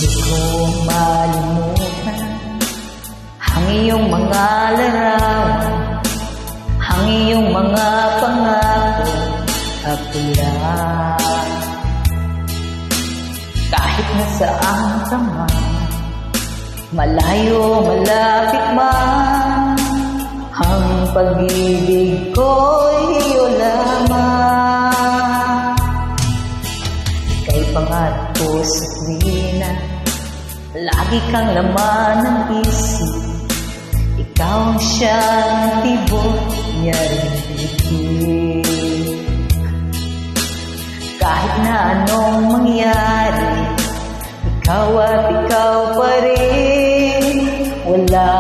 Di ko malimutan ang iyong mga larawan, ang iyong mga pangako at tula. Kahit nasaan ka man, malayo, malapit man, ang pag-ibig ko'y iyo lamang. Ika'y pangarap ko sa tuwina, lagi kang laman ng isip. Ikaw ang siyang tibok niya rin. Kahit na anong mangyari, ikaw at ikaw pa rin. Wala